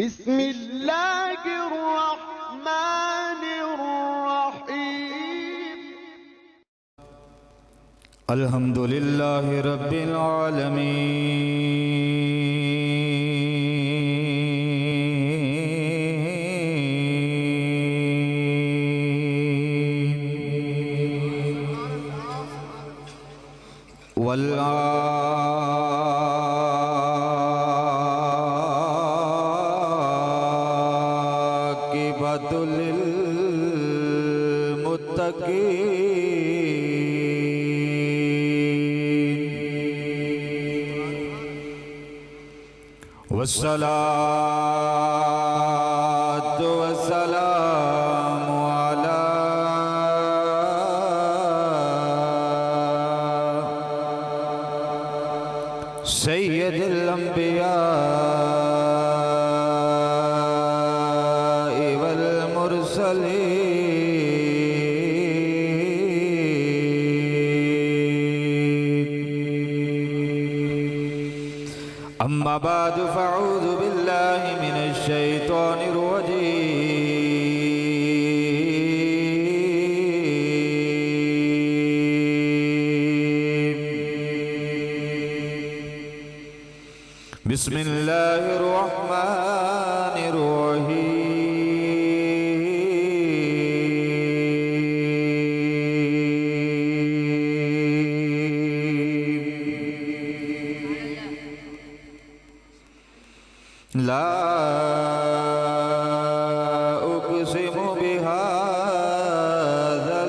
بسم اللہ الرحمن الرحیم الحمدللہ رب العالمین والعاقبۃ للمتقین والصلاة والسلام على سید الانبیاء والمرسلین اما بعد فاعوذ باللہ من الشیطان الرجیم بسم اللہ الرحمن الرحیم لا اقسم بهذا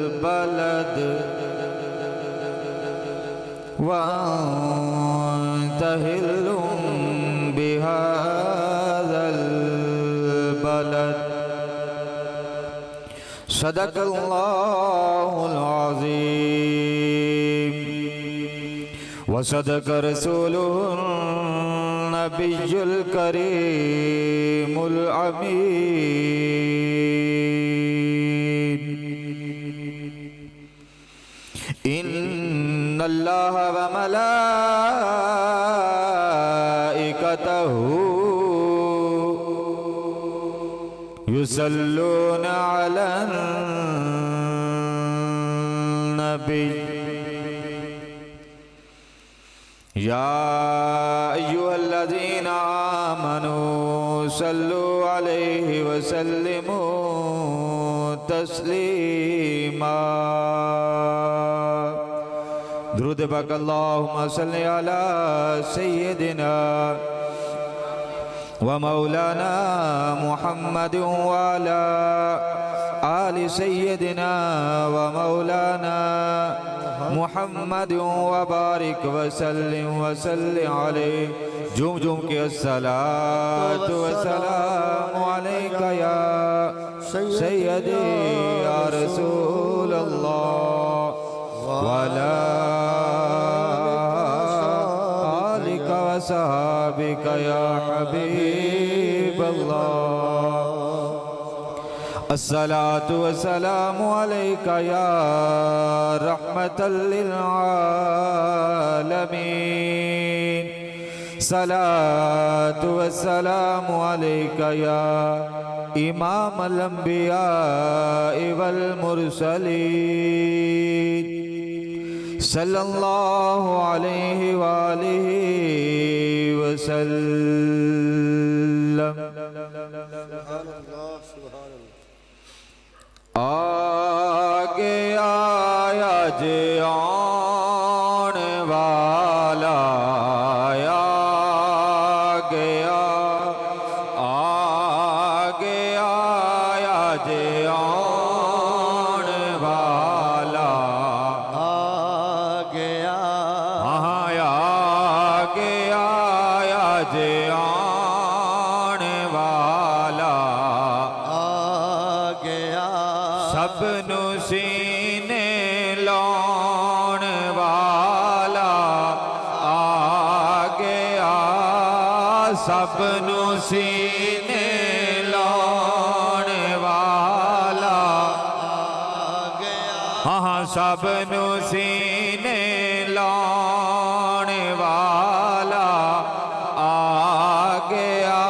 البلد وانت حل بهذا البلد صدق اللہ العظیم وصدق رسوله النبی الکریم الامین ان اللہ وملائکتہ یصلون علی النبی یا ایھا الذین آمنوا صلوا علیہ وسلموا تسلیما درود پاک اللہم صلی علی سیدنا ومولانا محمد وعلی آل سیدنا ومولانا محمد وبارک وسلم علیہ جم جم کے الصلاة والسلام علیکہ یا سیدی یا رسول اللہ وعلی آلک وصحابک یا حبیب اللہ الصلاة والسلام علیکہ یا رحمت للعالمین صلاة والسلام علیکہ یا امام الانبیاء والمرسلین صلی اللہ علیہ وآلہ وسلم آگے آیا جان والا آگے آیا جان والا آگے آیا جان والا سب نو سینے لاؤن والا آگے سب نو سینے لاؤن والا سب نو سینے لاؤن والا آ گیا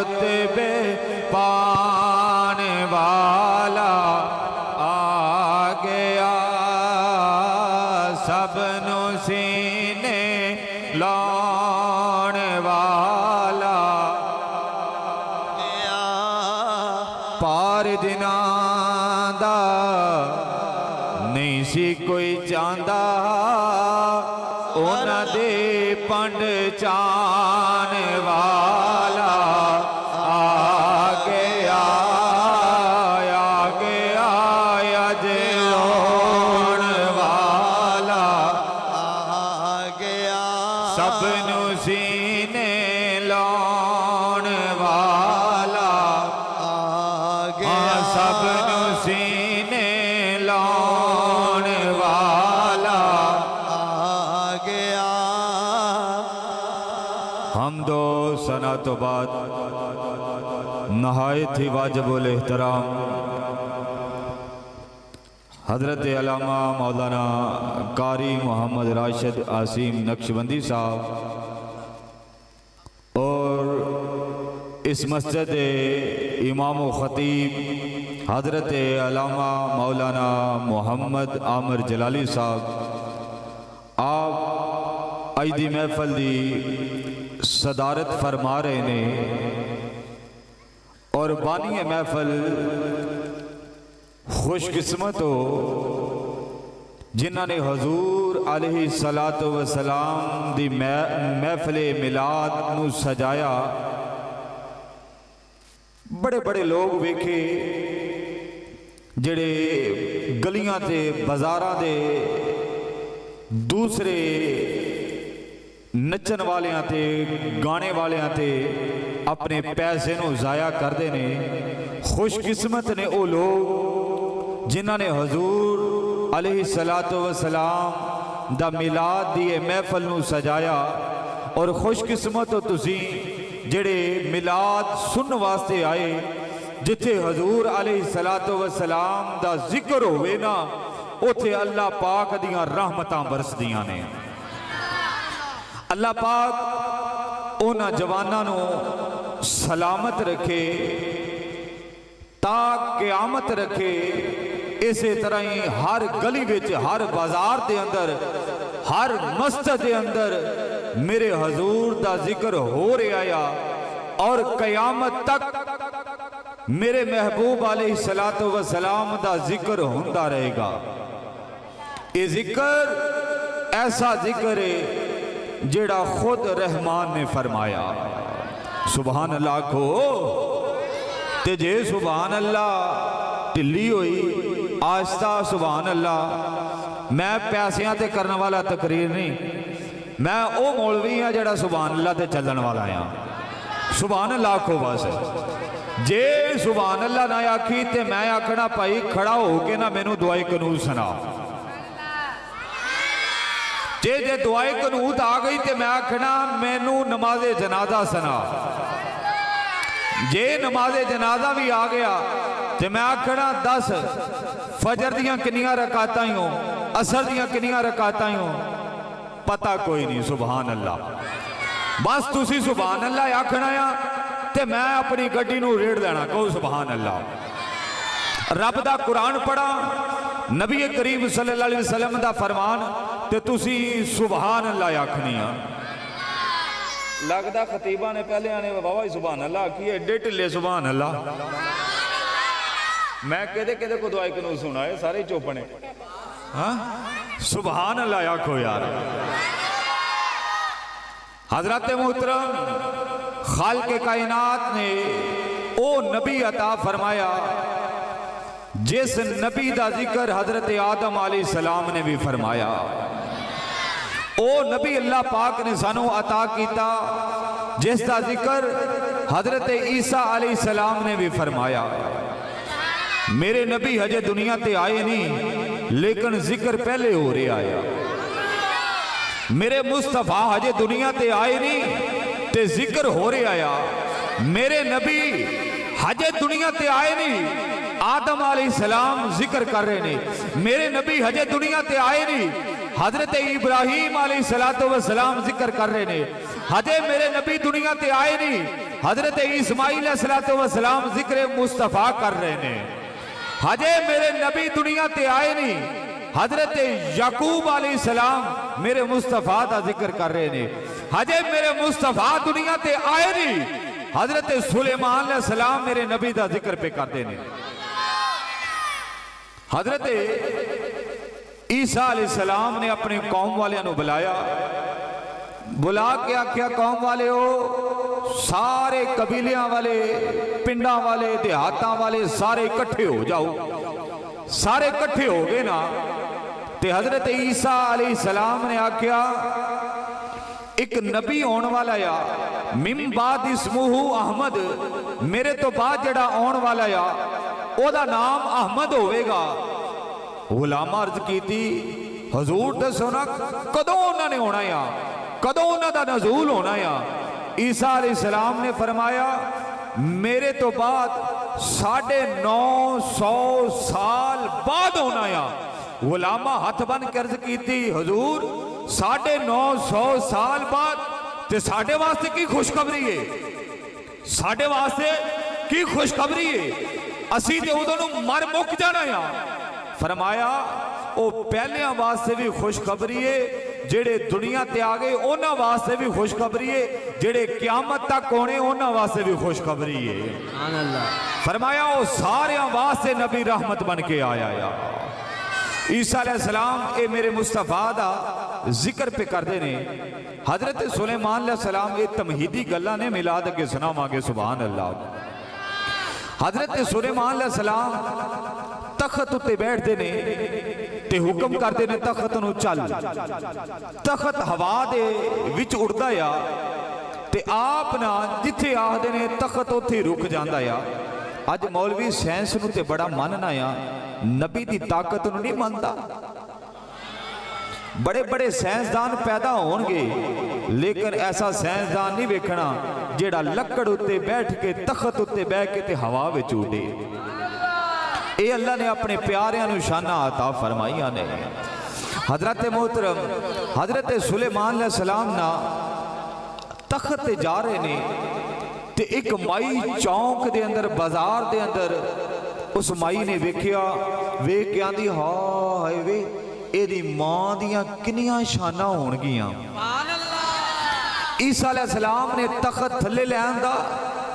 رتبے پانے والا آ گیا سب نو سینے لاؤن والا پار جناں دا نہیں سی کوئی چاہندا اونا دے پنڈ چان والا آ گیا جلون والا آ گیا سب نو سینے لاؤن والا آ گیا سب نو سینے لاؤن والا آ گیا حمد و ثنا تو بعد نہایت ہی واجب الاحترام حضرت علامہ مولانا قاری محمد راشد عاصم نقشبندی صاحب اور اس مسجد امام و خطیب حضرت علامہ مولانا محمد عامر جلالی صاحب آپ اج دی محفل دی صدارت فرما رہے نے اور بانی محفل خوش قسمت ہو جنہاں نے حضور علیہ السلام دی محفل میلاد نو سجایا بڑے بڑے لوگ ویکھے جڑے گلیاں تے بازاراں دے دوسرے نچن والیاں تے گانے والیاں تے اپنے پیسے نو ضائع کردے نے خوش قسمت نے او لوگ جنہاں نے حضور علیہ السلام دا میلاد دی محفل نو سجایا اور خوش قسمت ہو تسی جڑے میلاد سن واسطے آئے جتھے حضور علیہ السلام دا ذکر ہوئے نا اوتھے اللہ پاک دیاں رحمتاں برس دیاں نے اللہ پاک اونا جواناں نو سلامت رکھے تا قیامت رکھے اسی طرح ہی ہر گلی وچ ہر بازار دے اندر ہر مسجد دے اندر میرے حضور دا ذکر ہو رہا یا اور قیامت تک میرے محبوب علیہ السلام دا ذکر ہوندا رہے گا یہ ذکر ایسا ذکر ہے جڑا خود رحمان نے فرمایا سبحان اللہ کو تے جے سبحان اللہ ٹلی ہوئی آہستہ سبحان اللہ میں پیسیاں تے کرنے والا تقریر نہیں میں او مولوی ہاں جڑا سبحان اللہ تے چلن والا ہاں سبحان اللہ کو بس جے سبحان اللہ نہ آکھی تے میں آکھنا پائی کھڑا ہو کے نہ مینوں دعائے قنوت سنا جے دعائے قنوت آ گئی تے میں آکھنا مینوں نماز جنازہ سنا جے نماز جنازہ بھی آ گیا تے میں آکھنا 10 فجر دیاں کنیاں رکعتاں ہوں عصر دیاں کنیاں رکعتاں ہوں پتہ کوئی نہیں سبحان اللہ بس تسی سبحان اللہ آکھنا یا تے میں اپنی گڈی نو ریڑ دینا کہو سبحان اللہ رب دا قرآن پڑھا نبی کریم صلی اللہ علیہ وسلم دا فرمان تے تسی سبحان اللہ آکھنی ہاں لگدا خطیبہ نے پہلے آنے بابا سبحان اللہ کی ایڈے ٹلے سبحان اللہ میں کدے کو دعائے قنوت سنا ہے سارے چوپنے ہاں سبحان اللہ آکھو یار حضرت محترم خالق کائنات نے او نبی عطا فرمایا جس نبی دا ذکر حضرت آدم علیہ السلام نے بھی فرمایا او نبی اللہ پاک نے سانو عطا کیتا جس دا ذکر حضرت عیسیٰ علیہ السلام نے بھی فرمایا میرے نبی ہجے دنیا تے آئے نہیں لیکن ذکر پہلے ہو رہے آیا میرے مصطفیٰ ہجے دنیا تے آئے نہیں تے ذکر ہو رہے آیا میرے نبی ہجے دنیا تے آئے نہیں آدم علیہ السلام ذکر کر رہے نہیں میرے نبی ہجے دنیا تے آئے نہیں حضرت ابراہیم علیہ السلام ذکر کر رہے ہیں ہجے میرے نبی دنیا تے آئے نہیں. حضرت اسماعیل السلام ذکر مصطفیٰ کر رہے ہیں. ہجے میرے نبی دنیا تے آئے نہیں. حضرت یعقوب علیہ السلام میرے مصطفیٰ دا ذکر کر رہے ہیں. ہجے میرے مصطفیٰ دنیا تے آئے نہیں. حضرت سلیمان علیہ السلام میرے نبی دا ذکر پہ کر دینے. حضرت عیسیٰ علیہ السلام نے اپنے قوم والے انہوں بلایا. بلا کے آکھیا قوم والے ہو, سارے قبیلیاں والے, پنڈاں والے, دیہاتاں والے سارے اکٹھے ہو جاؤ. سارے اکٹھے ہو گئے نا. تے حضرت عیسیٰ علیہ السلام نے آکھیا ایک نبی آن والا یا من بعد اسمہ احمد, میرے تو بعد جڑا آن والا یا او دا نام احمد ہوئے گا. غلام عرض کی تھی حضور دسو نا کدوں انہوں نے ہونا یا, کدوں انہوں دا نزول ہونا یا. عیسیٰ علیہ السلام نے فرمایا میرے تو بعد 950 سال بعد ہونا یا. غلامہ ہاتھ بن کے عرض کی تھی حضور 950 سال بعد تے ساڑھے واسطے کی خوشخبری ہے, ساڑھے واسطے کی خوشخبری ہے, اسی تے ادھوں مر مک جانا یا. فرمایا او پہلے واسطے بھی خوشخبری ہے جڑے دنیا تے آگئے اونا واسطے بھی خوشخبری ہے, جڑے قیامت تک ہونے اونا واسطے بھی خوشخبری ہے. فرمایا او سارے واسطے نبی رحمت بن کے آیا یا. عیسیٰ علیہ السلام اے میرے مصطفیٰ دا ذکر پہ کر دینے. حضرت سلیمان علیہ السلام اے تمہیدی گلہ نے ملا دے کے سنا مانگے سبحان اللہ. حضرت سلیمان علیہ السلام تخت تے بیٹھ دینے تے حکم کر دینے تخت نو چل. تخت ہوا دے وچ اڑدا یا تے آپ نا جتھے آہ دینے تخت اتھے رک جاندا یا. اج مولوی سائنس نو تے بڑا ماننا یا, نبی دی طاقت نو نہیں مانتا. بڑے بڑے سائنسدان پیدا ہون گے لیکن ایسا سائنسدان نہیں ویکھنا جیڑا لکڑ اتے بیٹھ کے تخت اتے بیٹھ کے تے ہوا وچ اڑے. اے اللہ نے اپنے پیاریاں نو شانہ عطا فرمائیاں نے. حضرت محترم حضرت سلیمان علیہ السلام نا تخت تے جا رہے نے تے ایک مائی چونک دے اندر بازار دے اندر اس مائی نے ویکھیا, ویکھ کے آندی ہائے وے اے دی ماں دیاں کنیاں شانہ ہون گیاں. عیسیٰ علیہ السلام نے تخت تھلے لے آندا,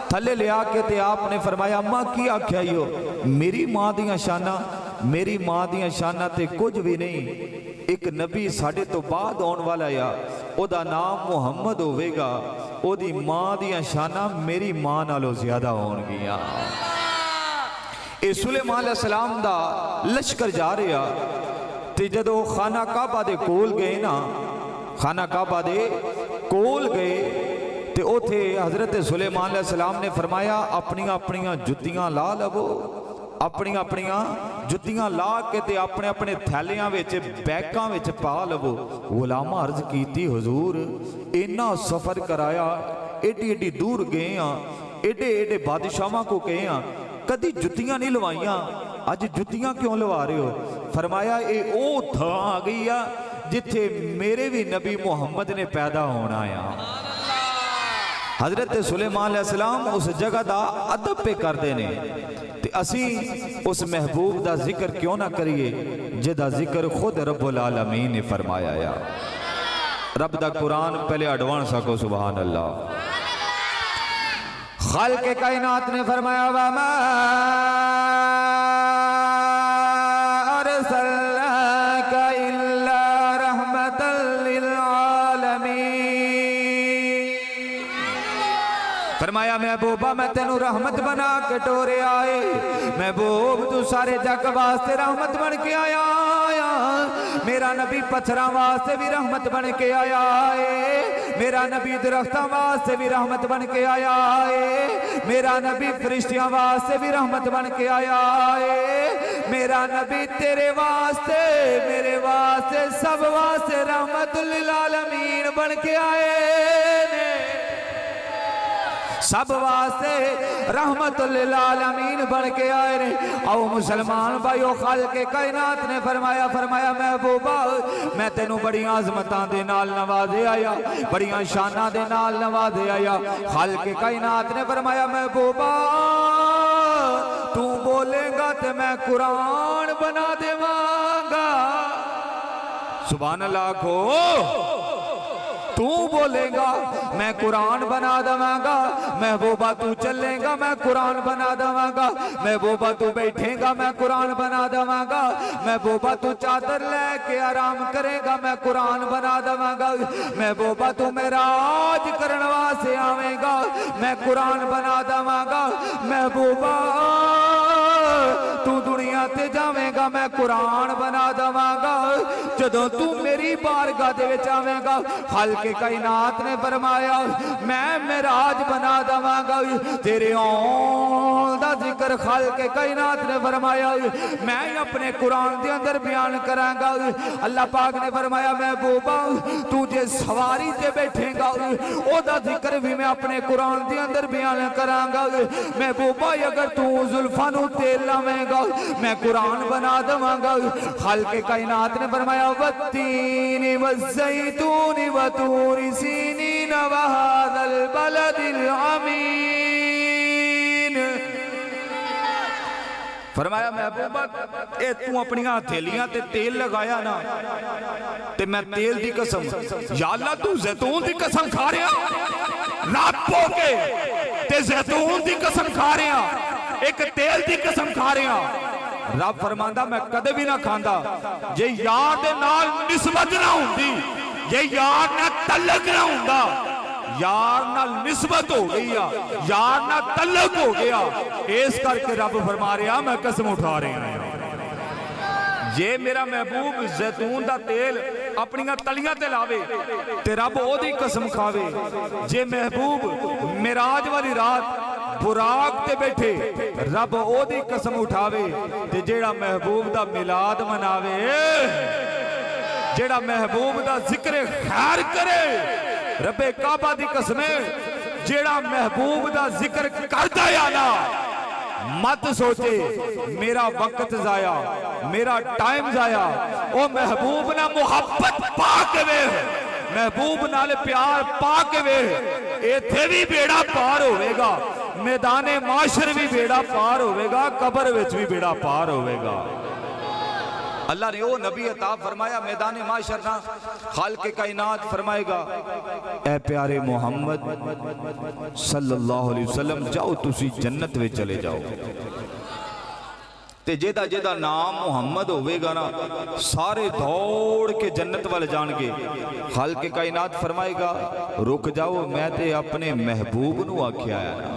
تھلے لے آ کے تے آپ نے فرمایا ماں کی آکھیا ہیو, میری ماں دیاں شانہ, میری ماں دیاں شانہ تے کچھ بھی نہیں. ایک نبی ساڑھے تو بعد آن والا یا, او دا نام محمد ہوئے گا, او دی ماں دیاں شانہ میری ماں نالو زیادہ ہون گیاں. اے سلیمان علیہ السلام دا لشکر جا رہا تے جدو خانہ کعبہ دے کول گئے نا, خانہ کعبہ دے کول گئے تے اوتھے حضرت سلیمان علیہ السلام نے فرمایا اپنیاں جتیاں لا لو, اپنیاں جتیاں لا کے تے اپنے تھیلیاں وچ بیگاں وچ پا لو. غلامہ عرض کیتی حضور اینا سفر کرایا, ایڈی دور گئے ہاں, ایڈے بادشاہاں کو گئے ہاں, کدی جتیاں نہیں لوائیاں, اج جتیاں کیوں لوا رہے ہو؟ فرمایا اے او تھا آ گئی جتھے میرے بھی نبی محمد نے پیدا ہونا آیا. حضرت سلیمان علیہ السلام اس جگہ دا ادب پہ کر دینے تے اسی اس محبوب دا ذکر کیوں نہ کریے جدا ذکر خود رب العالمین نے فرمایا یا. رب دا قرآن پہلے اڈوان سکو سبحان اللہ. خالق کائنات نے فرمایا وَمَا أَرْسَلْنَاكَ إِلَّا رَحْمَةً لِلْعَالَمِينَ. فرمایا محبوبہ میں تینوں رحمت بنا کے ٹورے آئے, محبوب تو سارے جگ واسطے رحمت بن کے آیا. میرا نبی پتھراں واسطے بھی رحمت بن کے آیا ہے, میرا نبی درختاں واسطے بھی رحمت بن کے آیا ہے, میرا نبی فرشتیاں واسطے بھی رحمت بن کے آیا ہے, میرا نبی تیرے واسطے میرے واسطے سب واسطے رحمت للعالمین بن کے آئے نے. سب واسطے رحمت للعالمین بن کے آئے نے۔ او مسلمان بھائیو، خالق کائنات نے فرمایا محبوبہ میں تینوں بڑی عظمتاں دے نال نوازے آیا، بڑیاں شاناں دے نال نوازے آیا۔ خالق کائنات نے فرمایا محبوبہ تو بولے گا تے میں قرآن بنا دیواں گا۔ سبحان اللہ کو تو بولے گا میں قرآن بنا دواں گا، محبوبہ تو چلے گا میں قرآن بنا دواں گا، محبوبہ تو بیٹھے گا میں قرآن بنا دواں گا، محبوبہ تو چادر لے کے آرام کرے گا میں قرآن بنا دواں گا، محبوبہ تو معراج کرن واسطے آویں گا میں قرآن بنا دواں گا، محبوبہ تو دنیا تے جاویں گا میں قرآن بنا دواں گا۔ جدوں تو میری بارگاہ دے وچ آویں گا، خالق کائنات نے فرمایا میں معراج بنا دواں گا، تیرے آن دا ذکر خالق کائنات نے فرمایا میں اپنے قرآن دے اندر بیان کراں گا۔ اللہ پاک نے فرمایا محبوبہ تو جے سواری تے بیٹھے گا او دا ذکر بھی میں اپنے قرآن دے اندر بیان کراں گا۔ محبوبہ اگر تو زلفاں نو تیل لاویں گا میں قرآن بنا دواں گا۔ خالق کائنات نے فرمایا والتین والزیتون وطور سینین وہذا البلد الامین۔ فرمایا محبوبہ اے تو اپنی ہتھیلیاں تے تیل لگایا نا تے میں تیل دی قسم، یا اللہ تو زیتون دی قسم کھا رہا رات پو کے تے زیتون دی قسم کھا رہا ایک تیل دی قسم کھا رہا۔ رب فرماندہ میں کدے بھی نہ کھاندا یہ یار دے نال نسبت نہ ہوندی، یہ یار نہ تعلق نہ ہوندا، یار نہ نسبت ہو گئی یار نہ تعلق ہو گیا، اس کر کے رب فرما رہا میں قسم اٹھا رہے ہیں یہ میرا محبوب زیتون دا تیل اپنی تلیاں تے لاوے تے رب او دی قسم کھاوے۔ جے محبوب معراج والی رات براق تے بیٹھے رب او دی قسم اٹھاوے تے جیڑا محبوب دا میلاد مناوے، جیڑا محبوب دا ذکر خیر کرے، رب کعبہ دی قسمیں جیڑا محبوب دا ذکر کردا یا نا مت سوچے میرا وقت ضائع میرا ٹائم ضائع، او محبوب نہ محبت پا کے وے، محبوب نال پیار پا کے وے، ایتھے بھی بیڑا پار ہوئے گا، میدان معاشر بھی بیڑا پار ہوئے گا، قبر وچ بھی بیڑا پار ہوئے گا۔ اللہ نے او نبی عطا فرمایا میدان معاشر نہ خالق کائنات فرمائے گا اے پیارے محمد صلی اللہ علیہ وسلم جاؤ تسی جنت میں چلے جاؤ تے جیدہ جیدہ نام محمد ہوئے گا نا سارے دوڑ کے جنت والے جان گے۔ خالق کائنات فرمائے گا رک جاؤ میں تے اپنے محبوب نو آکھیا آیا نا،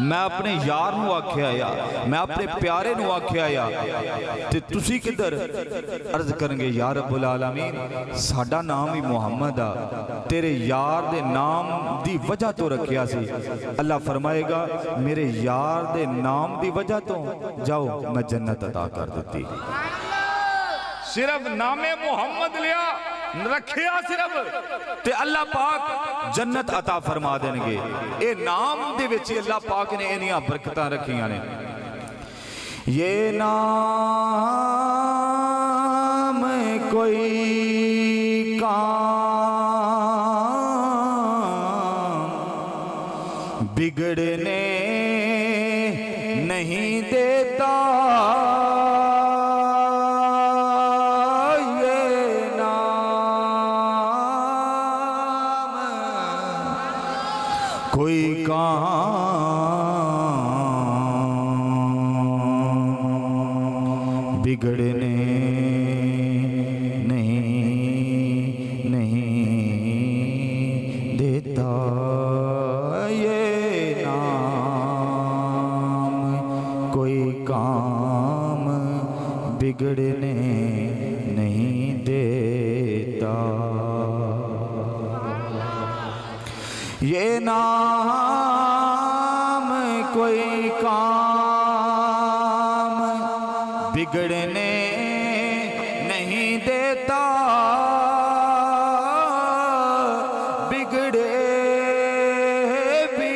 میں اپنے یار نو آکھیا آیا، میں اپنے پیارے نو آکھیا آیا تے تسی کدھر؟ عرض کریں گے یا رب العالمین ساڈا نام ہی محمد آ، تیرے یار دے نام دی وجہ تو رکھیا سی۔ اللہ فرمائے گا میرے یار دے نام دی وجہ تو جاؤ میں جنت عطا کر دیتی، صرف نام محمد لیا رکھیا صرف تے اللہ پاک جنت عطا فرما دیں گے۔ اے نام دے وچی اللہ پاک نے انہیاں برکتاں رکھیاں نے۔ یہ نام کوئی کام بگڑنے نہیں دیتا، کوئی کام بگڑنے نہیں دیتا، یہ نام کوئی کام بگڑنے نہیں دیتا، یہ نام کوئی کام بگڑنے نہیں دیتا، بگڑے بھی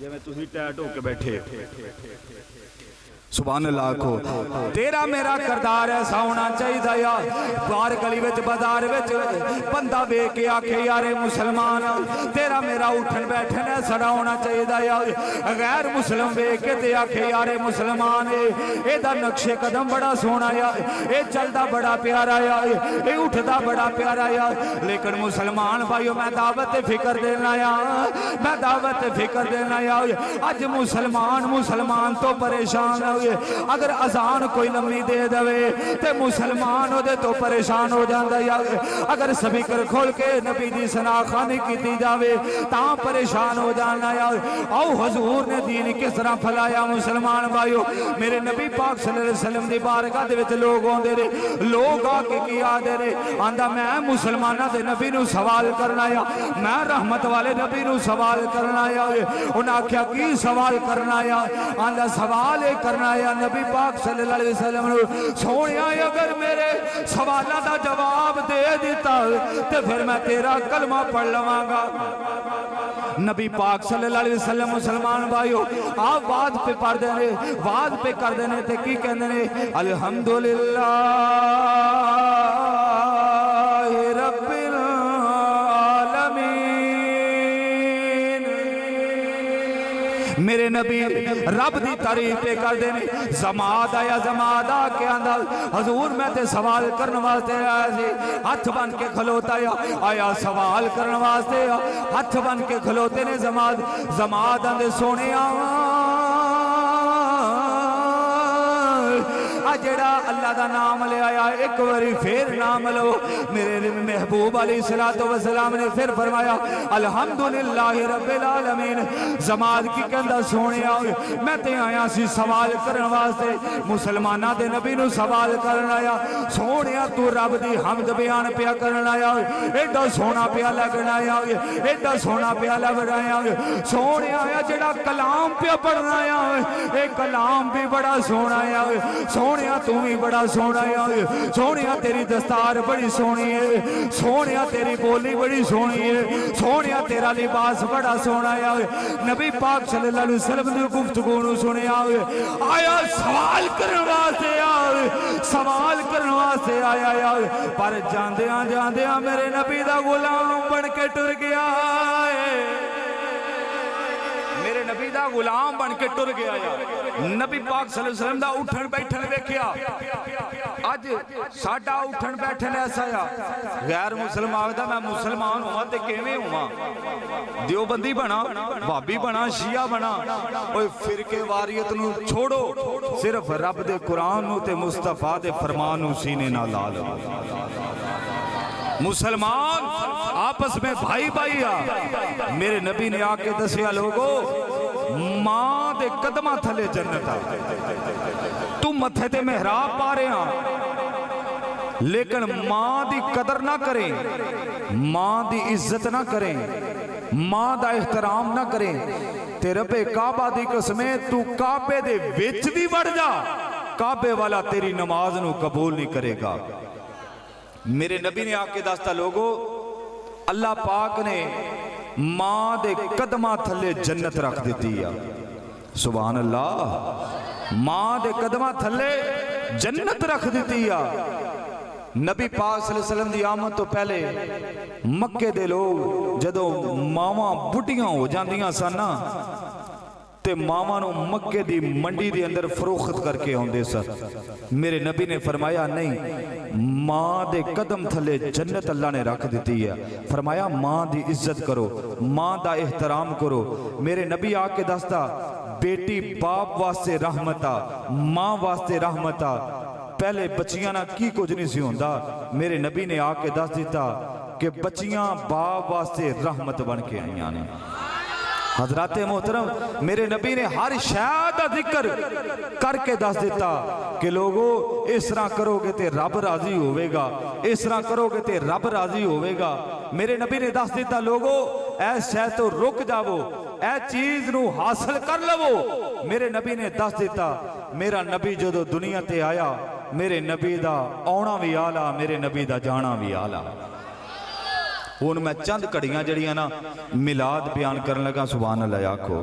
ਜਿਵੇਂ ਤੁਸੀਂ ਟੈਟ ਹੋ ਕੇ ਬੈਠੇ ਸੁਭਾਨ ਅੱਲਾਹ ਕੋ ਤੇਰਾ ਮੇਰਾ ਕਰਦਾਰ ਐਸਾ ਹੋਣਾ ਚਾਹੀਦਾ ਆ ਬਾਹਰ ਗਲੀ ਵਿੱਚ ਬਾਜ਼ਾਰ ਵਿੱਚ ਬੰਦਾ ਵੇਖ ਕੇ ਆਖੇ ਯਾਰੇ ਮੁਸਲਮਾਨ ਤੇਰਾ ਮੇਰਾ ਉੱਠਣ ਬੈਠਣ ਐਸਾ ਹੋਣਾ ਚਾਹੀਦਾ ਆ ਗੈਰ ਮੁਸਲਮ ਵੇਖ ਕੇ ਤੇ ਆਖੇ ਯਾਰੇ ਮੁਸਲਮਾਨ ਇਹਦਾ ਨਕਸ਼ੇ ਕਦਮ ਬੜਾ ਸੋਹਣਾ ਆ ਇਹ ਚੱਲਦਾ ਬੜਾ ਪਿਆਰਾ ਆ ਇਹ ਉੱਠਦਾ ਬੜਾ ਪਿਆਰਾ ਆ ਲੇਕਿਨ ਮੁਸਲਮਾਨ ਭਾਈਓ ਮੈਂ ਦਾਵਤ ਤੇ ਫਿਕਰ ਦੇਣਾ ਆ ਮੈਂ ਦਾਵਤ ਤੇ ਫਿਕਰ ਦੇਣਾ ਆ ਅੱਜ ਮੁਸਲਮਾਨ ਤੋਂ ਪਰੇਸ਼ਾਨ اگر اذان کوئی لمبی دے دے تے مسلمان او دے تو پریشان ہو جاندا یا اگر سپیکر کھول کے نبی دی ثنا خوانی کیتی جاوے تاں پریشان ہو جانا یا او حضور نے دین کس طرح پھیلایا مسلمان بھائیو میرے نبی پاک صلی اللہ علیہ وسلم دی بارگاہ دے وچ لوگ اوندے نے لوگ آ کے کی آدے نے آندا میں مسلماناں دے نبی نو سوال کرنا یا میں رحمت والے نبی نو سوال کرنا یا انہاں آکھیا کی سوال کرنا یا آندا سوال اے کرنا یا نبی پاک صلی اللہ علیہ وسلم نے سونیا اگر میرے سوالہ دا جواب دے دیتا تو پھر میں تیرا کلمہ پڑھ لواں گا نبی پاک صلی اللہ علیہ وسلم مسلمان بھائیو آپ وعد پہ پڑھ دینے وعد پہ کر دینے تے کی کہنے الحمدللہ رب میرے نبی رب دی تعریف پہ کر دینے زماد آیا زماد آ کے آندھا حضور میں تے سوال کرنے واسطے آیا سی ہاتھ بن کے کھلوتا آیا سوال کرنے واسطے ہاتھ بن کے کھلوتے نے زماد آندھے سونے جڑا اللہ دا نام لے آیا ایک واری پھر نام لو میرے محبوب علیہ السلام نے پھر فرمایا الحمدللہ رب العالمین زماد کی کہندہ سونے آئے میں تے آیا سی سوال کرنے واسطے مسلمانہ دے نبی نو سوال کرنا آیا سونے تو رب دی حمد بیان پیا کرنا آیا ایڈا سونا پیا لگنا آیا ایڈا سونا پیا لگنا آیا سونے آیا جڑا کلام پیا پڑھنا آیا ایک کلام بھی بڑا سونا آیا سونیا تمہیں بڑا سونا ہے سونیا تیری دستار بڑی سونی ہے سونیا تیری بولی بڑی سونی ہے سونیا تیرا لباس بڑا سونا ہے نبی پاک صلی اللہ علیہ وسلم نے گفتگو نو سنیا آیا سوال کرنے واسطے سوال کرنے واسطے آیا پر جاندیاں میرے نبی دا غلام بن کے ٹر گیا میرے نبی دا غلام بن کے ٹر گیا نبی پاک صلی اللہ علیہ وسلم دا اٹھن بیٹھن ویکھیا اج ساڈا اٹھن بیٹھن ایسا غیر مسلم آگدا میں مسلمان ہوا تے کیویں ہوا دیوبندی بنا بھابی بنا شیعہ بنا اوے فرقے واریت نو چھوڑو صرف رب دے قرآن نو تے مصطفیٰ دے فرمان نو سینے نال لا لو مسلمان آپس میں بھائی بھائی میرے نبی نے آ کے دسیا لوگو ماں دے قدمہ تھلے جنتا تم متھے تے محراب پا رہے ہیں لیکن ماں دی قدر نہ کریں ماں دی عزت نہ کریں ماں دا احترام نہ کریں تے رب کعبہ دی قسمیں تو کعبے دے وچ بھی بڑھ جا کعبے والا تیری نماز نو قبول نہیں کرے گا میرے نبی نے آکے داستا لوگو اللہ پاک نے ماں دے قدمہ تھلے جنت رکھ دیتی ہے سبحان اللہ ماں دے قدمہ تھلے جنت رکھ دیتی ہے نبی پاک صلی اللہ علیہ وسلم دی آمد تو پہلے مکے دے لوگ جدو ماما بڑیاں ہو جاندیاں سانا تے ماما نو مکے دی منڈی دی اندر فروخت کر کے ہوندے سا میرے نبی نے فرمایا نہیں ماں دے قدم تھلے جنت اللہ نے رکھ دیتی ہے فرمایا ماں دی عزت کرو ماں دا احترام کرو میرے نبی آکے دستا بیٹی باپ واسطے رحمتا ماں واسطے رحمتا پہلے بچیاں نہ کی کچھ نہیں سی ہوندا میرے نبی نے آکے دس دیتا کہ بچیاں باپ واسطے رحمت بن کے آئیاں نے حضرات محترم میرے نبی نے ہر شاید ذکر کر کے دس دیتا کہ لوگو اس طرح کرو گے تے رب راضی ہوئے گا اس طرح کرو گے تے رب راضی ہوئے گا میرے نبی نے دس دیتا لوگو اے شاید تو رک جاؤ اے چیز نو حاصل کر لو میرے نبی نے دس دیتا میرا نبی جو دنیا تے آیا میرے نبی دا آنا بھی آلہ میرے نبی دا جانا بھی آلہ ان میں چند کڑیاں جڑیاں نا ملاد بیان کرنے لگا سبحان اللہ آکھو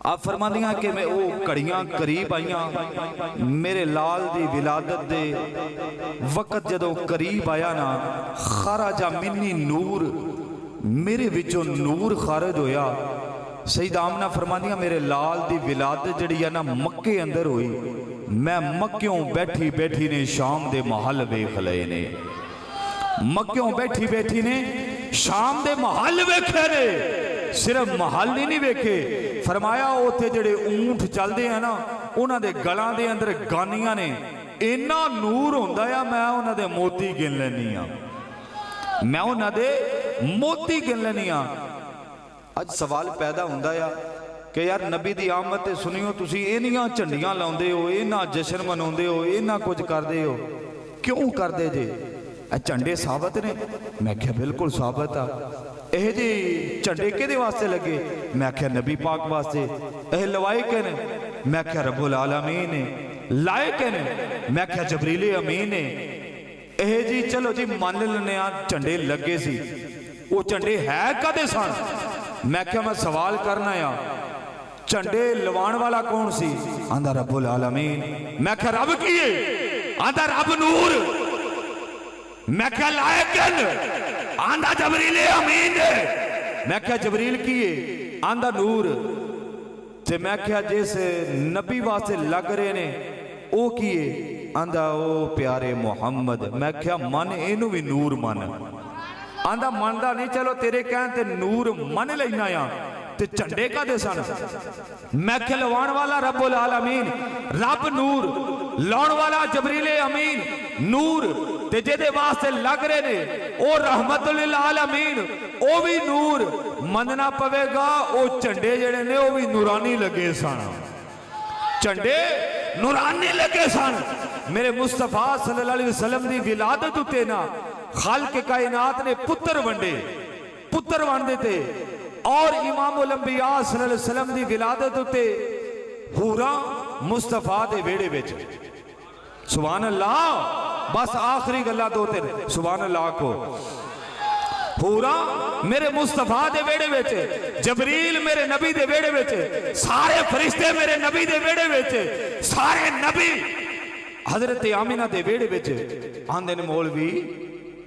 آپ فرماندیاں کہ میں وہ کڑیاں قریب آئیاں میرے لال دی ولادت دے وقت جدوں قریب آیا نا خرج منی نور میرے وچوں نور خارج ہویا سیدہ آمنہ فرماندیاں میرے لال دی ولادت جڑی ہے نا مکے اندر ہوئی میں مکیوں بیٹھی بیٹھی نے شام دے محل ویکھ لئے نے مکیوں بیٹھی بیٹھی نے شام دے محل ویکھے نے صرف محل نہیں ویکھے فرمایا اوتھے جڑے اونٹ چلدے ہیں نا انہاں دے گلاں دے اندر گانیاں نے اینا نور ہوندا ہے میں انہاں دے موتی گن لینی ہاں میں انہاں دے موتی گن لینی ہاں اج سوال پیدا ہوندا ہے کہ یار نبی دی آمد تے سنیو تسی اینیاں جھنڈیاں لاؤندے ہو اینا جشن مناؤندے ہو اینا کچھ کردے ہو کیوں کردے جے جھنڈے ثابت نے میں کہا بالکل ثابت آ اے جی جھنڈے کدے واسطے لگے میں کہا نبی پاک واسطے اے لوائے کے نے میں کہا رب العالمین نے لائے کے نے میں کہا جبریل امین نے اے جی چلو جی مان لینے جھنڈے لگے سی وہ جھنڈے ہے کدے سن میں کہا میں سوال کرنا یا جھنڈے لوان والا کون سی آندا رب العالمین میں کہا رب کیے آندا رب نور میں کہا لائے کن آندہ جبریل امین ہے میں کہا جبریل کیے آندہ نور تے میں کہا جیسے نبی واسے لگ رہے نے او کیے آندہ او پیارے محمد میں کہا من اینو بھی نور من آندہ مندہ نہیں چلو تیرے کہتے نور من لینا یا تے چنڈے کا دے سن میں کہا لوان والا رب العالمین رب نور لون والا جبریل امین نور تے جے دے واسطے لگ رہے نے او رحمت للعالمین او بھی نور مننا پوے گا او چنڈے جڑے نے او بھی نورانی لگے سن چنڈے نورانی لگے سن میرے مصطفیٰ صلی اللہ علیہ وسلم دی ولادت ہوتے نا خالق کائنات نے پتر وندے تھے اور امام الانبیاء صلی اللہ علیہ وسلم دی ولادت ہوتے حورا مصطفیٰ دے ویڑے بیچ سبحان اللہ بس آخری گلہ دوتے سبحان اللہ کو حورا میرے مصطفیٰ دے ویڑے بیچے جبریل میرے نبی دے ویڑے بیچے سارے فرشتے میرے نبی دے ویڑے بیچے سارے نبی حضرت آمینہ دے ویڑے بیچے آندے نے مولوی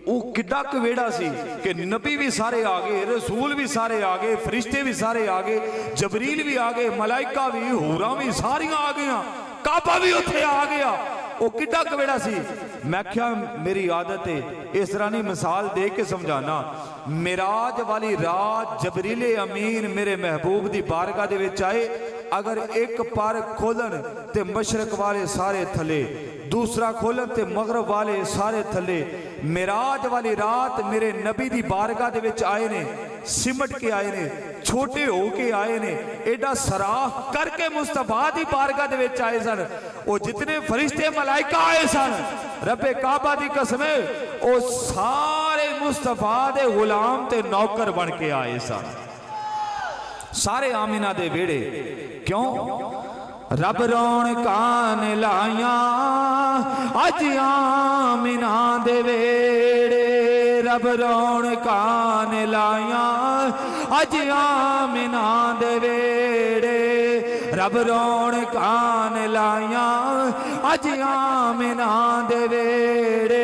وہ کڈا کو ویڑا سی کہ نبی بھی سارے آگے رسول بھی سارے آگے فرشتے بھی سارے آگے جبریل بھی آگے ملائکہ بھی حوراں بھی ساریاں آگیاں کعبہ بھی اتھے آگیا وہ کڈا کو ویڑا سی میں کیا میری عادت ہے اس طرح نہیں مثال دے کے سمجھانا معراج والی رات جبریل امین میرے محبوب دی بارگاہ دے وچ آئے اگر ایک پر کھولن تے مشرق والے سارے تھلے دوسرا کھولن تے مغرب والے سارے تھلے معراج والی رات میرے نبی دی بارگاہ دے وچ آئے نے سمٹ کے آئے نے چھوٹے ہو کے آئے نے ایڈا سراخ کر کے مصطفیٰ دی بارگاہ دے وچ آئے سن وہ جتنے فرشتے ملائکہ آئے سن رب کعبہ دی قسمیں وہ سارے مصطفیٰ دے غلام تے نوکر بن کے آئے سن سارے آمینہ دے ویڑے کیوں رب رونقاں لائیاں اج آمینہ دے ویڑے رب رونقاں لائیاں اج آمینہ دے ویڑے رب رونقاں لائیاں اج آمینہ دے ویڑے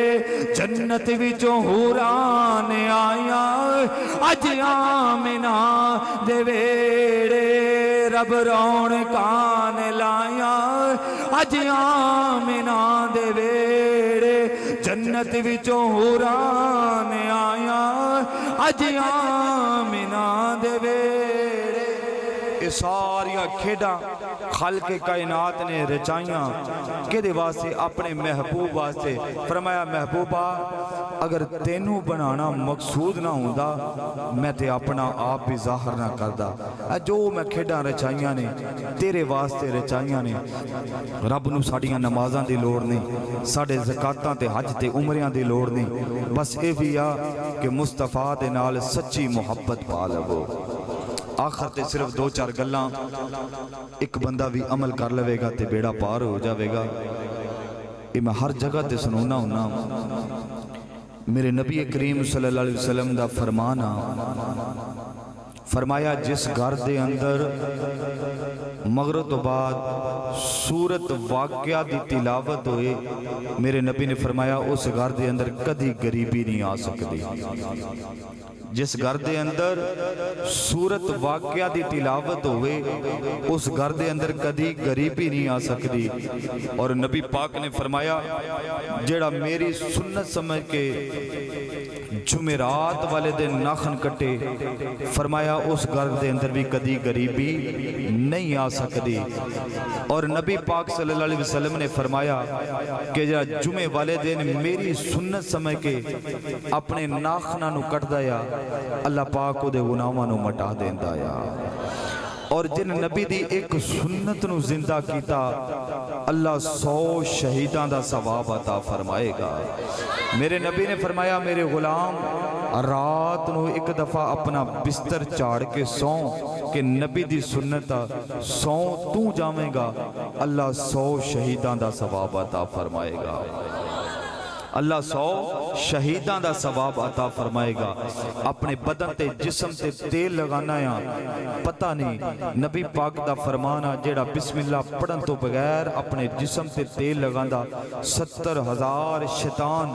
جنت وچوں حوراں آئیاں اج آمینہ دے ویڑے رب رونقاں لائیاں اج آمینہ دے ویڑے جنت وچوں حوراں آئیاں اج آمینہ دے ویڑے یہ ساریاں کھیڑاں خالق کائنات نے رچائیاں کدے واسطے اپنے محبوب واسطے فرمایا محبوبہ اگر تینوں بنانا مقصود نہ ہوندا میں تے اپنا آپ بھی ظاہر نہ کردا جو میں کھیڑاں رچائیاں نے تیرے واسطے رچائیاں نے رب نو ساڑیاں نمازاں دی لوڑ نہیں ساڑے زکاتاں تے حج تے عمریاں دی لوڑ نہیں بس اے بھی آ کہ مصطفیٰ دے نال سچی محبت پا لو آخر تے صرف دو چار گلاں ایک بندہ بھی عمل کر لوے گا تے بیڑا پار ہو جاوے گا یہ میں ہر جگہ تے سنونا ہونا میرے نبی کریم صلی اللہ علیہ وسلم دا فرمانا فرمایا جس گھر دے اندر مغرب تو بعد سورت واقعہ دی تلاوت ہوئے، میرے نبی نے فرمایا اس گھر دے اندر کدی غریبی نہیں آ سکتی۔ جس گھر دے اندر سورت واقعہ دی تلاوت ہوئے اس گھر دے اندر کدی غریبی نہیں آ سکتی۔ اور نبی پاک نے فرمایا جیڑا میری سنت سمجھ کے جمعرات والے دن ناخن کٹے، فرمایا اس گھر دے اندر بھی کدی غریبی نہیں آ سکتی۔ اور نبی پاک صلی اللہ علیہ وسلم نے فرمایا کہ جڑا جمعے والے دن میری سنت سمجھ کے اپنے ناخناں نو کٹ دیا، اللہ پاک دے گناہاں نو مٹا دیندا یا۔ اور جن نبی دی ایک سنت نو زندہ کیتا، اللہ 100 شہیداں دا ثواب عطا فرمائے گا۔ میرے نبی نے فرمایا میرے غلام رات نو ایک دفعہ اپنا بستر چاڑ کے سوں کہ نبی دی سنت سوں تو جاویں گا، اللہ 100 شہیداں دا ثواب عطا فرمائے گا۔ اللہ 100 شہیدان دا ثواب عطا فرمائے گا۔ اپنے بدن تے جسم تے تیل لگانا یا پتہ نہیں، نبی پاک دا فرمانا جیڑا بسم اللہ پڑھن تو بغیر اپنے جسم تے تیل لگاندا 70,000 شیطان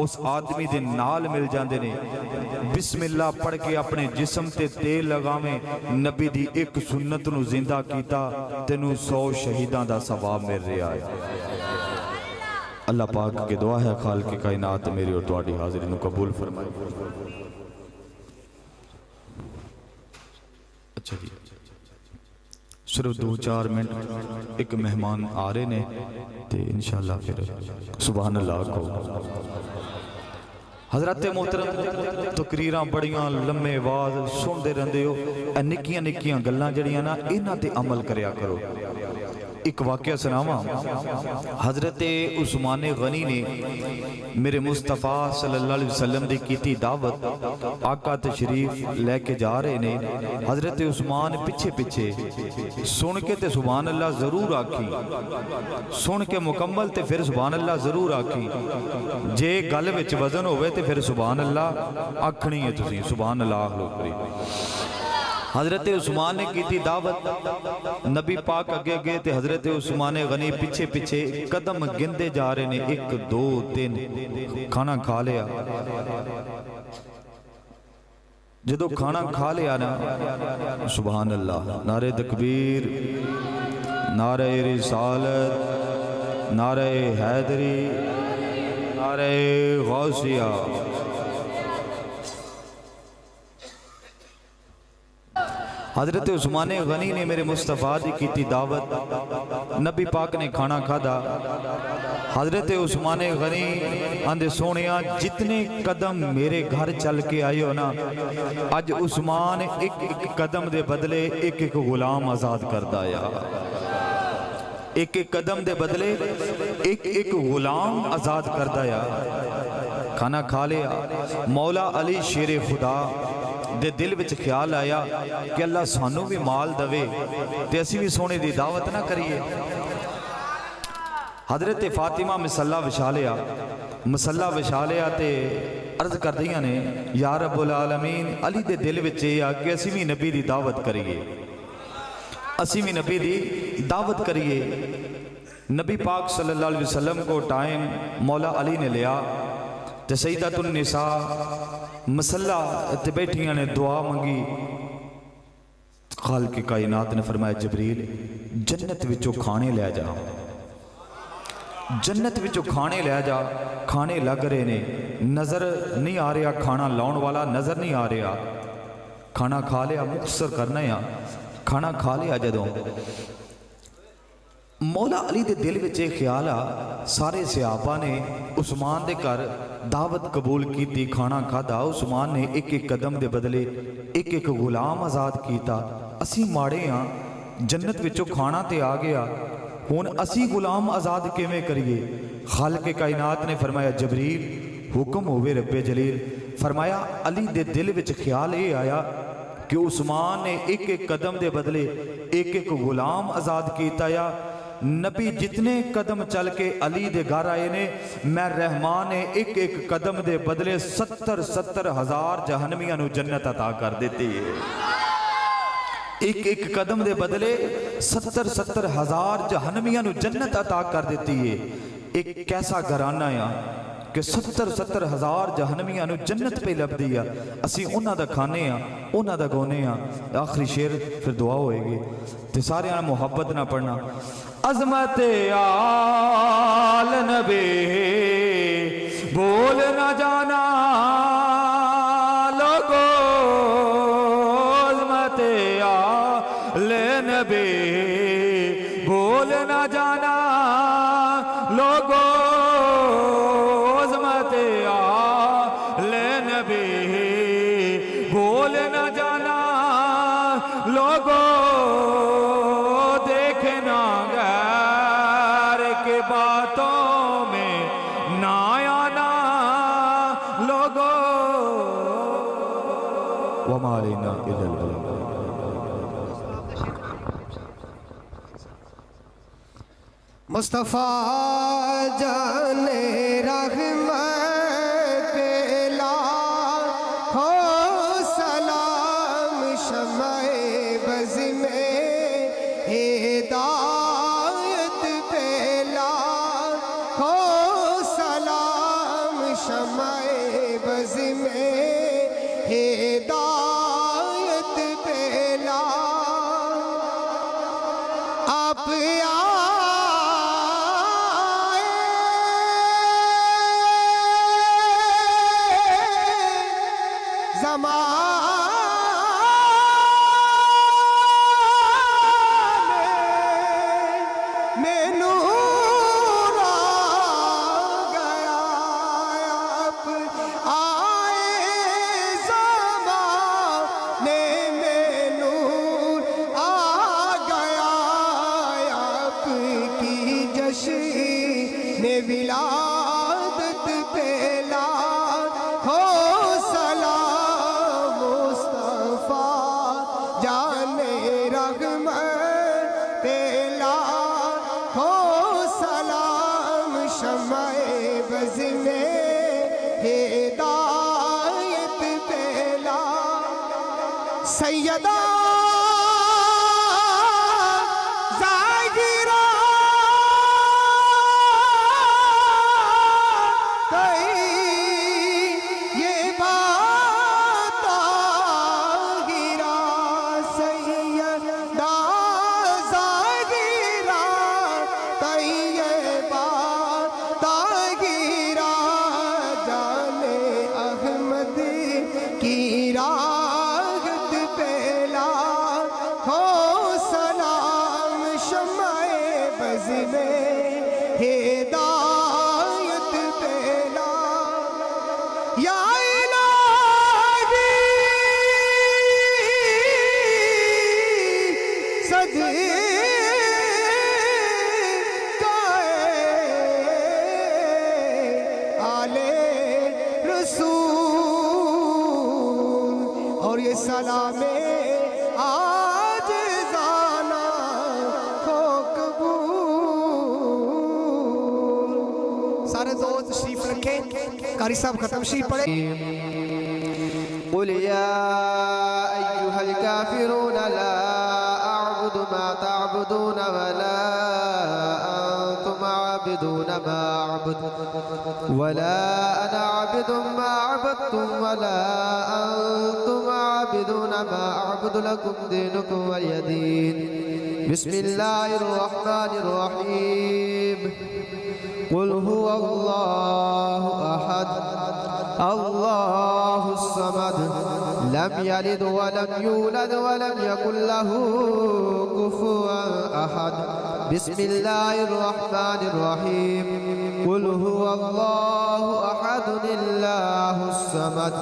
اس آدمی دے نال مل جاندے نے۔ بسم اللہ پڑھ کے اپنے جسم تے تیل لگاویں، نبی دی ایک سنت نو زندہ کیتا، تینوں 100 شہیدان دا ثواب مل رہا ہے۔ اللہ پاک کے دعا ہے خالق کائنات میری اور تواڈی حاضری نو قبول فرمائے۔ اچھا جی، صرف 2-4 منٹ ایک مہمان آ رہے نے تے انشاءاللہ پھر سبحان اللہ کو حضرت محترم تقریراں بڑیاں لمے واز سن دے رہندے ہو، اے نکیاں نکیاں گلاں جڑیاں نا انہاں تے عمل کریا کرو۔ ایک واقعہ سناواں، حضرت عثمان غنی نے میرے مصطفیٰ صلی اللہ علیہ وسلم دی کیتی دعوت، آقا تشریف لے کے جا رہے نے، حضرت عثمان پیچھے پیچھے سن کے تے سبحان اللہ ضرور آکھی، سن کے مکمل تے پھر سبحان اللہ ضرور آکھی، جے گل وچ وزن ہوئے تے پھر سبحان اللہ آکھنی ہے تسی، سبحان اللہ آکھ لو کری۔ حضرت عثمان نے کیتی دعوت، نبی پاک اگے اگے تے حضرت عثمان غنی پیچھے پیچھے قدم گندے جا رہے نے، 1 2 3 کھانا کھا لیا۔ جدو کھانا کھا لیا نا، سبحان اللہ، نعرہ تکبیر، نعرہ رسالت، نعرہ حیدری، نعرہ غوثیہ، حضرت عثمان غنی نے میرے مصطفیٰ دی کیتی دعوت، نبی پاک نے کھانا کھادا۔ حضرت عثمان غنی آندے سونیا جتنے قدم میرے گھر چل کے آئے ہو نا، اج عثمان ایک ایک قدم دے بدلے ایک ایک غلام آزاد کردا یا، ایک ایک قدم دے بدلے ایک ایک غلام آزاد کردا یا۔ کھانا کھا لیا، مولا علی شیر خدا دے دل وچ خیال آیا کہ اللہ سانو بھی مال دوے تے اسی بھی سونے دی دعوت نہ کریے۔ حضرت فاطمہ مسلح وچھا لیا تے عرض کر دیاں نے، یا رب العالمین علی دے دل وچ یہ کہ اسی بھی نبی دی دعوت کریے، اسی بھی نبی دی دعوت کریے۔ نبی پاک صلی اللہ علیہ وسلم کو ٹائم مولا علی نے لیا تے سیدۃ النساء مسلح تے بیٹھیاں نے دعا منگی۔ خالق کائنات نے فرمایا جبریل جنت وچوں کھانے لے جا، جنت وچوں کھانے لے جا، کھانے لگ رہے نے، نظر نہیں آ رہا کھانا لاؤن والا، نظر نہیں آ رہا۔ کھانا کھا لیا، مختصر کرنا ہے، کھانا کھا لیا جدوں مولا علی دے دل وچ ایک خیال آ، سارے صحابہ نے عثمان دے گھر دعوت قبول کیتی، کھانا کھادا، عثمان نے ایک ایک قدم دے بدلے ایک ایک غلام آزاد کیتا۔ اسی ماڑے ہاں، جنت وچوں کھانا تے آ گیا، ہن اسی غلام آزاد کیویں کریے؟ خالق کائنات نے فرمایا جبریل حکم ہوئے رب جلیل، فرمایا علی دے دل وچ خیال یہ آیا کہ عثمان نے ایک ایک قدم دے بدلے ایک ایک غلام آزاد کیتا یا نبی جتنے قدم چل کے علی دے گھر آئے نے، میں رحمان نے ایک ایک قدم دے بدلے 70,000 جہنمیاں نو جنت عطا کر دیتی ہے۔ ایک ایک قدم دے بدلے 70 ہزار جہنمیاں نو جنت عطا کر دیتی ہے۔ ایک کیسا گھرانہ ہے کہ 70 ہزار جہنمیاں نو جنت پہ لب دیا، اسی انہاں دا کھانے ہیں، انہاں دا گونے ہیں۔ آخری شیر پھر دعا ہوئے گی تے سارے آنا محبت نہ پڑھنا۔ عظمت آل نبی بول نہ جانا لوگو، عظمت آل نبی بول نہ جانا لوگو، عظمت آل نبی بول نہ جانا لوگو، دیکھنا غیر کی باتوں میں نہ آنا لوگو، وما علینا الا البلاغ۔ مصطفیٰ جان رحمت لاکھوں سلام، شمع بز میں ہدایت پہ لاکھوں سلام، شمع بز میں ہدایت پہ آپ میں نور آ گیا، آپ آئے زمانے میں نور آ گیا، آپ کی جشن ولادت پہ لاکھوں سلام، مصطفیٰ جان رحمت پہ لاکھوں سلام، شمع بز میں ہدایت پہ سیدہ ظاہرہ یہ بات طاہرہ، سیدہ ظاہرہ طیبہ طاہرہ، جان احمد کی راحت پہ لاکھوں سلام، شمع بز میں ہدایت پہ یا الہی صدقہ آل رسول، اور یہ سلام عاجزانہ ہو قبول۔ سارے دوست تشریف رکھیں، قاری صاحب ختم شریف پڑھیں۔ قل يا أيها الكافرون لا أعبد ما تعبدون ولا أنتم عابدون ما أعبد ولا أنا عابد ما عبدتم ولا أنتم عابدون ما أعبد لكم دينكم ولي دين بسم الله الرحمن الرحيم قل هو الله أحد الله الصمد لم يلد ولم يولد ولم يكن له كفوا أحد بسم الله الرحمن الرحيم قل هو الله أحد الله الصمد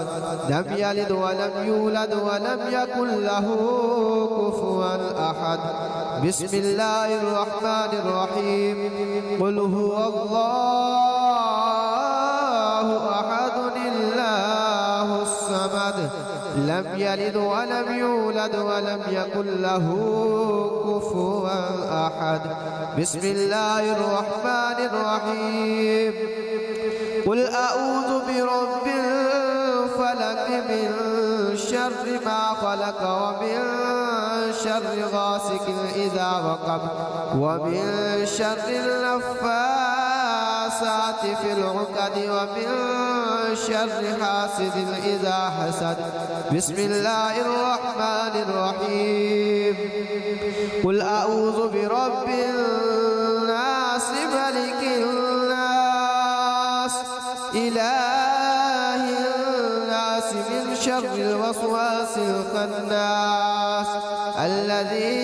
لم يلد ولم يولد ولم يكن له كفوا أحد بسم الله الرحمن الرحيم قل هو الله أحد الله الصمد لم يلد ولم يولد ولم يكن له كفوا أحد بسم الله الرحمن الرحيم قل أعوذ برب الفلق من شر ما خلق ومن شر غاسق إذا وقب ومن شر النفاثات في العقد ومن شر حاسد إذا حسد. بسم الله الرحمن الرحيم. قل أعوذ برب الناس ملك الناس إله الناس من شر الوسواس الخناس الذي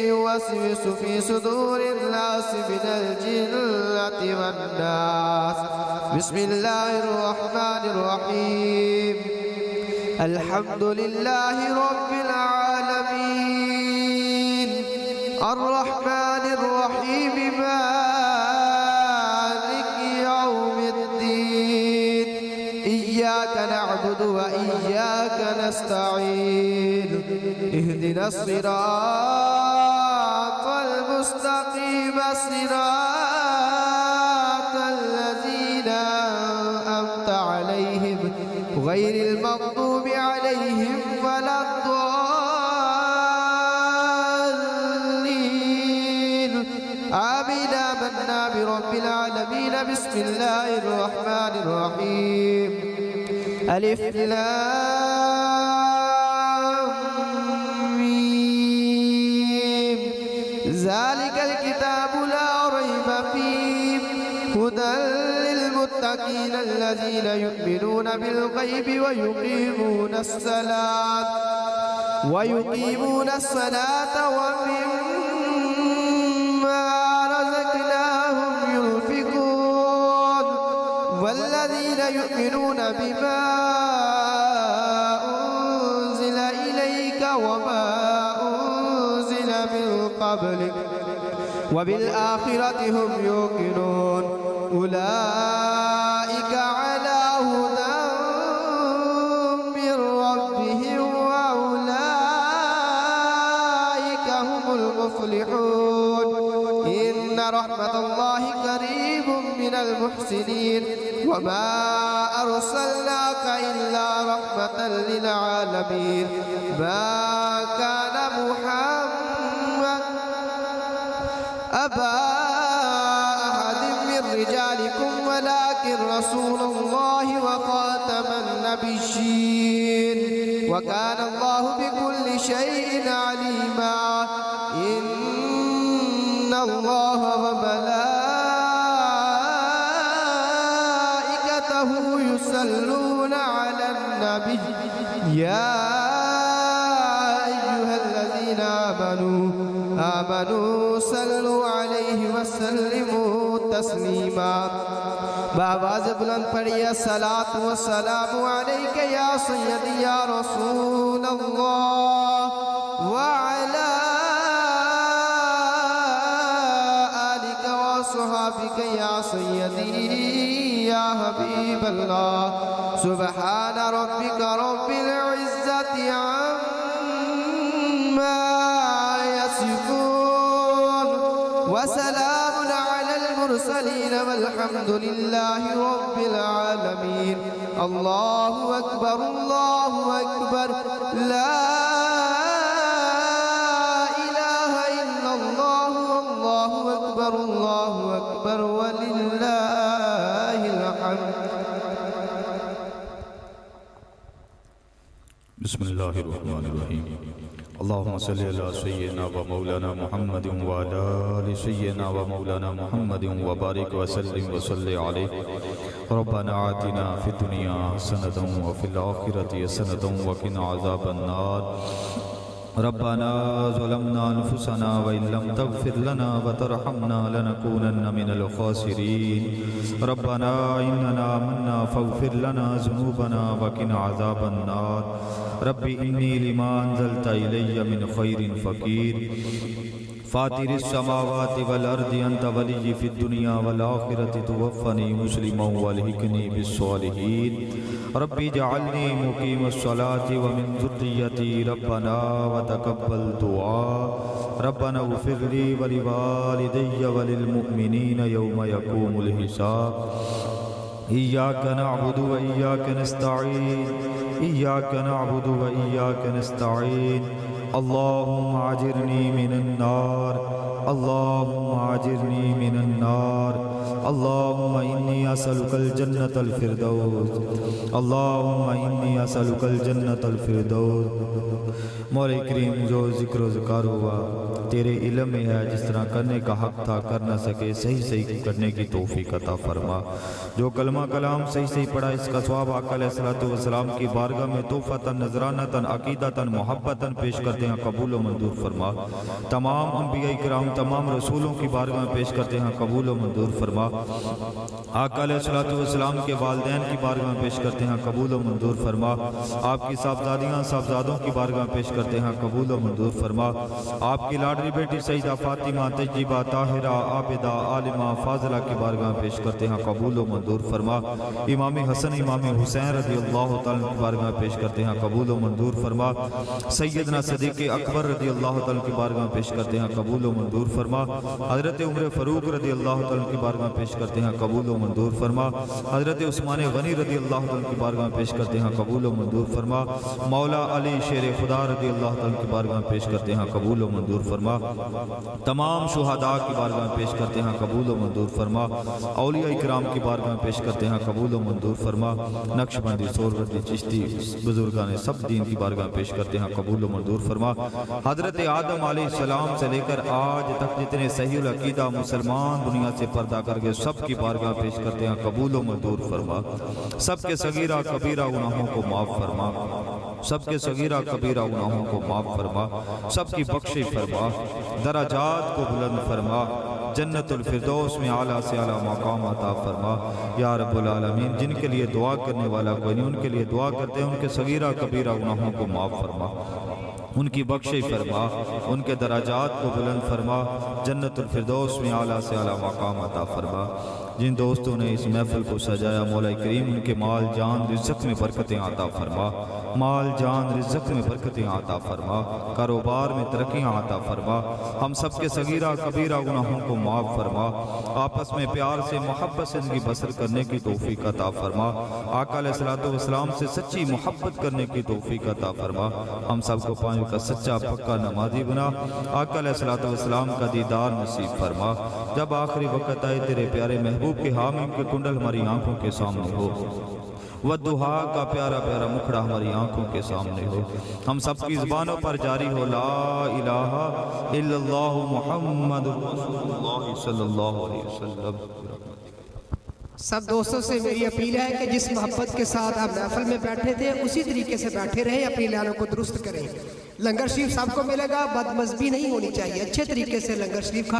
يوسوس في صدور الناس من الجنة والناس. بسم الله الرحمن الرحيم. الحمد لله رب العالمين الرحمن الرحيم مالك يوم الدين إياك نعبد وإياك نستعين اهدنا الصراط المستقيم صراط الذين أنعمت عليهم غير المغضوب عليهم ولا الضالين آمين. آمنا برب العالمين. بسم الله الرحمن الرحيم. ألف لام ميم. ذلك الكتاب لا ريب فيه هدى للمتقين الذين يؤمنون بالغيب ويقيمون الصلاة ومما رزقناهم ينفقون والذين يؤمنون بما أنزل إليك وما أنزل من قبلك وبالآخرة هم يوقنون أولئك على هدى من ربهم وأولئك هم المفلحون. إن رحمة الله قريب من المحسنين وما أرسلناك إلا رحمة للعالمين. ما كان محمد أبا أحد من رجالكم ولكن رسول الله وخاتم النبيين وكان الله بكل شيء عليما. إن الله وملائكته يصلون على النبي يا أيها الذين آمنوا صلوا عليه وسلموا تسلیما. بآواز بلند پڑھیے صلاۃ و سلام علیک یا سیدی یا رسول اللہ وعلی آلک و صحابک یا سیدی یا حبیب اللہ. سبحان ربک رب العزت عما يصفون وسلام على المرسلين والحمد لله رب العالمين. الله أكبر الله أكبر لا إله إلا الله والله أكبر الله أكبر ولله الحمد. بسم الله الرحمن الرحيم. اللهم صل على سيدنا ومولانا محمد وعلى آل سيدنا ومولانا محمد وبارك وسلم وصل عليه. ربنا آتنا في الدنيا حسنة وفي الآخرة حسنة وقنا عذاب النار. ربنا ظلمنا أنفسنا وإن لم تغفر لنا وترحمنا لنكونن من الخاسرين. ربنا إننا آمنا فاغفر لنا ذنوبنا وقنا عذاب النار. ربي إني لما أنزلت إلي من خير فقير. فاطر السماوات والأرض أنت ولي في الدنيا والآخرة توفني مسلما والحقني بالصالحين. ربي اجعلني مقيم الصلاة ومن ذريتي ربنا وتقبل دعاء. ربنا اغفر لي ولوالدي وللمؤمنين يوم يقوم الحساب. إياك نعبد وإياك نستعين إياك نعبد وإياك نستعين اللهم اجرنی من النار اللهم اجرنی من النار اللهم انی اسألک الجنة الفردوس اللهم انی اسألک الجنة الفردوس۔ مولا کریم جو ذکر و ذکار ہوا تیرے علم میں ہے، جس طرح کرنے کا حق تھا کر نہ سکے، صحیح کرنے کی توفیق عطا فرما۔ جو کلمہ کلام صحیح پڑھا اس کا ثواب آقا علیہ الصلوۃ والسلام کی بارگاہ میں تحفۃً نذرانۃً عقیدۃً محبتاً پیش کرتے ہیں، قبول و منظور فرما۔ تمام انبیاء کرام تمام رسولوں کی بارگاہ میں پیش کرتے ہیں، قبول و منظور فرما۔ آقا علیہ الصلوۃ والسلام کے والدین کی بارگاہ میں پیش کرتے ہیں، قبول و منظور فرما۔ آپ کی صاحبزادیاں صاحبزادوں کی بارگاہ میں پیش کرتے ہیں، قبول و منظور فرما۔ آپ کی لاڈلی بیٹی سیدہ فاطمہ تجیبہ طاہرہ عابدہ عالمہ فاضلہ کی بارگاہ میں پیش کرتے ہیں، قبول و منظور فرما۔ امام حسن امام حسین رضی اللہ تعالیٰ کی بارگاہ میں پیش کرتے ہیں، قبول و منظور فرما۔ سیدنا صدیق اکبر رضی اللہ تعالیٰ کی بارگاہ میں پیش کرتے ہیں، قبول و منظور فرما۔ حضرت عمر فاروق رضی اللہ تعالیٰ کی بارگاہ میں پیش کرتے ہیں، قبول و منظور فرما۔ حضرت عثمان غنی رضی اللہ تعالیٰ کی بارگاہ میں پیش کرتے ہیں، قبول و منظور فرما۔ مولا علی شیر خدا رضی اللہ تعالیٰ کی بارگاہ میں پیش کرتے ہیں، قبول و منظور فرما۔ تمام شہداء کی بارگاہ میں پیش کرتے ہیں، قبول و منظور فرما۔ اولیاء اکرام کی بارگاہ میں پیش کرتے ہیں، قبول و منظور فرما۔ نقشبندی سہروردی چشتی بزرگان سب دین کی بارگاہ میں پیش کرتے ہیں، قبول و منظور فرما۔ حضرت آدم علیہ السلام سے لے کر آج تک جتنے صحیح العقیدہ مسلمان دنیا سے پردہ کر گئے سب کی بارگاہ میں پیش کرتے ہیں، قبول و منظور فرما۔ سب کے صغیرہ کبیرہ گناہوں کو معاف فرما، سب کے صغیرہ کبیرہ گناہوں کو معاف فرما، سب کی بخشش فرما، درجات کو بلند فرما، جنت الفردوس میں اعلیٰ سے اعلیٰ مقام عطا فرما یا رب العالمین۔ جن کے لیے دعا کرنے والا کوئی نہیں، ان کے لیے دعا کرتے ہیں، ان کے صغیرہ کبیرہ گناہوں کو معاف فرما، ان کی بخشش فرما، ان کے درجات کو بلند فرما، جنت الفردوس میں اعلیٰ سے اعلیٰ مقام عطا فرما۔ جن دوستوں نے اس محفل کو سجایا مولا کریم ان کے مال جان رزق میں برکتیں عطا فرما، مال جان رزق میں برکتیں عطا فرما، کاروبار میں ترقیاں عطا فرما، ہم سب کے صغیرہ کبیرہ گناہوں کو معاف فرما، آپس میں پیار سے محبت سے زندگی بسر کرنے کی توفیق عطا فرما، آقا علیہ الصلوۃ والسلام سے سچی محبت کرنے کی توفیق عطا فرما، ہم سب کو پانچ کا سچا پکا نمازی بنا، آقا علیہ الصلوۃ والسلام کا دیدار نصیب فرما۔ جب آخری وقت آئے تیرے پیارے محبوب کے حامیم کے کنڈل ہماری آنکھوں کے سامنے ہو، والضحیٰ کا پیارا پیارا مکھڑا ہماری آنکھوں کے سامنے ہو، ہم سب کی زبانوں پر جاری ہو لا الہ الا اللہ محمد رسول اللہ صلی اللہ علیہ وسلم۔ سب دوستوں سے میری اپیل ہے کہ جس محبت کے ساتھ آپ محفل میں بیٹھے تھے اسی طریقے سے بیٹھے رہیں، اپنی لالوں کو درست کریں۔ لنگر شریف سب کو ملے گا، بدمزگی نہیں ہونی چاہیے، اچھے طریقے سے لنگر شریف کھا